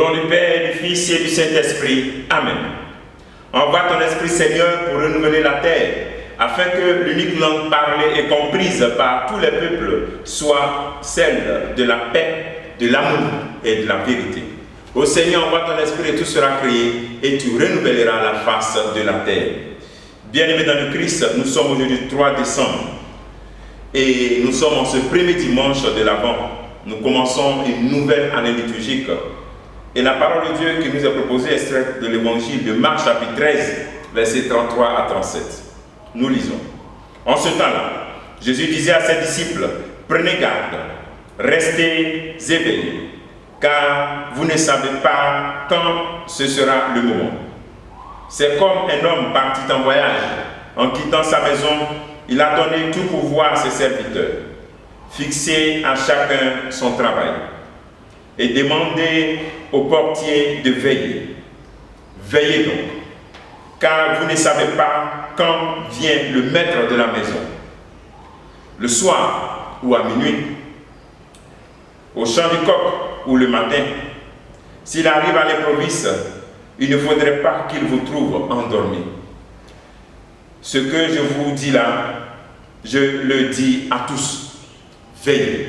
nom du Père, du Fils et du Saint-Esprit. Amen. Envoie ton Esprit, Seigneur, pour renouveler la terre, afin que l'unique langue parlée et comprise par tous les peuples soit celle de la paix, de l'amour et de la vérité. Ô Seigneur, envoie ton Esprit et tout sera créé, et tu renouvelleras la face de la terre. Bien-aimés dans le Christ, nous sommes aujourd'hui 3 décembre, et nous sommes en ce premier dimanche de l'Avent. Nous commençons une nouvelle année liturgique. Et la parole de Dieu qui nous est proposée est extraite de l'évangile de Marc chapitre 13, versets 33 à 37. Nous lisons. En ce temps-là, Jésus disait à ses disciples, « Prenez garde, restez éveillés, car vous ne savez pas quand ce sera le moment. C'est comme un homme parti en voyage. En quittant sa maison, il a donné tout pouvoir à ses serviteurs. Fixez à chacun son travail et demandez au portier de veiller. Veillez donc, car vous ne savez pas quand vient le maître de la maison, le soir ou à minuit, au chant du coq ou le matin. S'il arrive à l'improviste, il ne faudrait pas qu'il vous trouve endormi. Ce que je vous dis là, je le dis à tous. Veillez.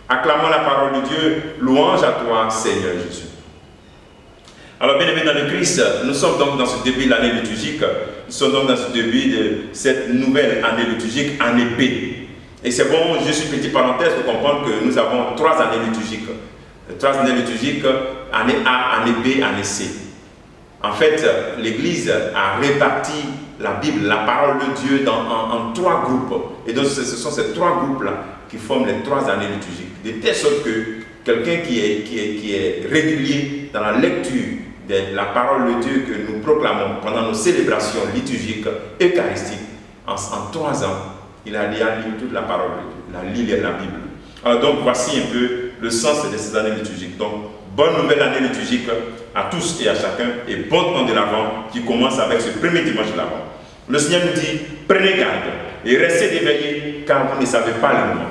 Acclamons la parole de Dieu. Louange à toi, Seigneur Jésus. Alors, bien aimés dans le Christ, nous sommes donc dans ce début de l'année liturgique. Nous sommes donc dans ce début de cette nouvelle année liturgique, année B. Et c'est bon, juste une petite parenthèse pour comprendre que nous avons 3 années liturgiques. 3 années liturgiques, année A, année B, année C. En fait, l'Église a réparti la Bible, la parole de Dieu en 3 groupes. Et donc, ce sont ces 3 groupes-là qui forment les 3 années liturgiques. De telle sorte que quelqu'un qui est régulier dans la lecture de la parole de Dieu que nous proclamons pendant nos célébrations liturgiques, eucharistiques, en 3 ans, il a lu toute la parole de Dieu, il a lu la Bible. Alors donc, voici un peu le sens de ces années liturgiques. Donc, bonne nouvelle année liturgique à tous et à chacun, et bon temps de l'Avent qui commence avec ce premier dimanche de l'Avent. Le Seigneur nous dit, prenez garde et restez éveillés car vous ne savez pas le moment.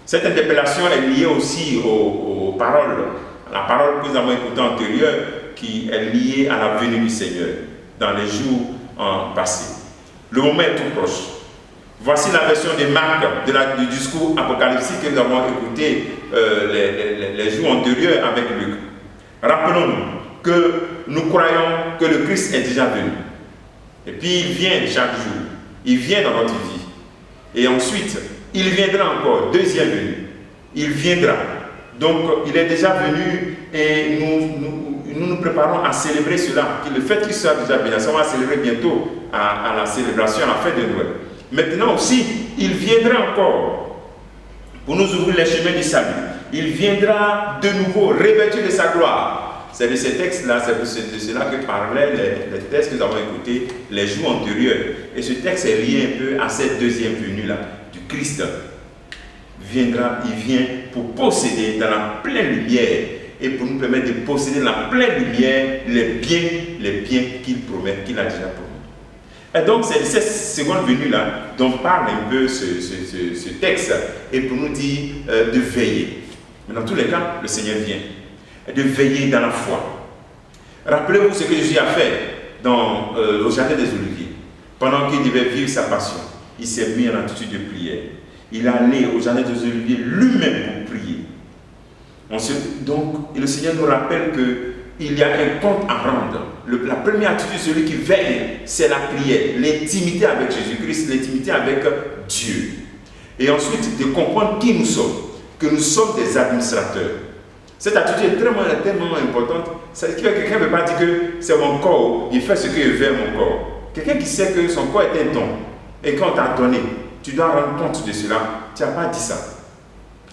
Cette interpellation est liée aussi aux paroles, la parole que nous avons écoutée antérieure qui est liée à la venue du Seigneur dans les jours passés. Le moment est tout proche. Voici la version de Marc du discours apocalyptique que nous avons écouté les jours antérieurs avec Luc. Rappelons-nous que nous croyons que le Christ est déjà venu. Et puis il vient chaque jour. Il vient dans notre vie. Et ensuite, il viendra encore, deuxième venue. Il viendra. Donc, il est déjà venu et nous préparons à célébrer cela. Le fait qu'il soit déjà venu, ça on va célébrer bientôt à la célébration, à la fête de Noël. Maintenant aussi, il viendra encore pour nous ouvrir les chemins du salut. Il viendra de nouveau, revêtu de sa gloire. C'est de ces textes-là, c'est de cela que parlaient les textes que nous avons écoutés les jours antérieurs. Et ce texte est lié un peu à cette deuxième venue-là du Christ. Il vient pour posséder dans la pleine lumière et pour nous permettre de posséder dans la pleine lumière les biens qu'il promet, qu'il a déjà promis. Et donc, c'est cette seconde venue-là dont parle un peu ce texte et pour nous dire de veiller. Mais dans tous les cas, le Seigneur vient. De veiller dans la foi. Rappelez-vous ce que Jésus a fait au jardin des Oliviers. Pendant qu'il devait vivre sa passion, il s'est mis en attitude de prière. Il est allé au jardin des Oliviers lui-même pour prier. Donc, le Seigneur nous rappelle qu'il y a un compte à rendre. La première attitude de celui qui veille, c'est la prière, l'intimité avec Jésus-Christ, l'intimité avec Dieu. Et ensuite, de comprendre qui nous sommes, que nous sommes des administrateurs. Cette attitude est tellement importante. Quelqu'un ne peut pas dire que c'est mon corps, il fait ce qu'il veut mon corps. Quelqu'un qui sait que son corps est un don, et quand on t'a donné, tu dois rendre compte de cela. Tu n'as pas dit ça.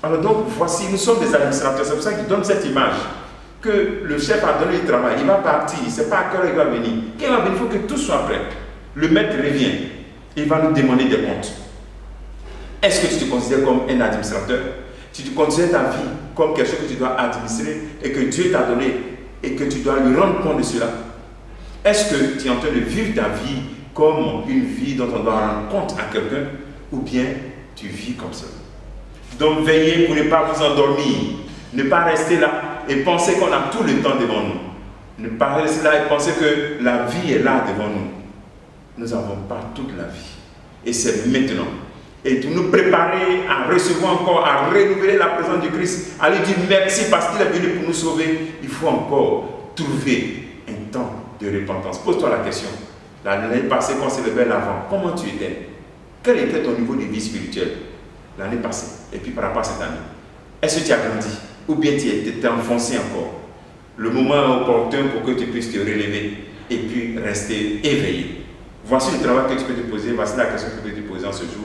Alors donc, voici, nous sommes des administrateurs. C'est pour ça qu'il donne cette image. Que le chef a donné le travail, il va partir, il ne sait pas à quelle heure il va venir. Quand il va venir, il faut que tout soit prêt. Le maître revient, il va nous demander des comptes. Est-ce que tu te considères comme un administrateur? Tu te considères ta vie comme quelque chose que tu dois administrer et que Dieu t'a donné et que tu dois lui rendre compte de cela? Est-ce que tu es en train de vivre ta vie comme une vie dont on doit rendre compte à quelqu'un ou bien tu vis comme ça? Donc veillez pour ne pas vous endormir, ne pas rester là et penser qu'on a tout le temps devant nous. Ne parler de cela et penser que la vie est là devant nous. Nous n'avons pas toute la vie. Et c'est maintenant. Et pour nous préparer à recevoir encore, à renouveler la présence du Christ, à lui dire merci parce qu'il est venu pour nous sauver, il faut encore trouver un temps de repentance. Pose-toi la question. L'année passée, quand on s'est levé l'avant, comment tu étais? Quel était ton niveau de vie spirituelle l'année passée et puis par rapport à cette année? Est-ce que tu as grandi ou bien tu étais enfoncé encore? Le moment est opportun pour que tu puisses te relever et puis rester éveillé. Voici le travail que tu peux te poser, voici la question que tu peux te poser en ce jour.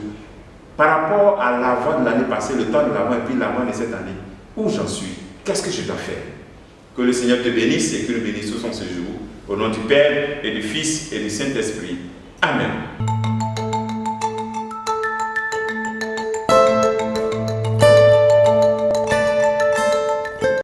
Par rapport à l'avant de l'année passée, le temps de l'avant et puis l'avant de cette année, où j'en suis? Qu'est-ce que je dois faire? Que le Seigneur te bénisse et que nous bénissions ce jour. Au nom du Père et du Fils et du Saint-Esprit. Amen.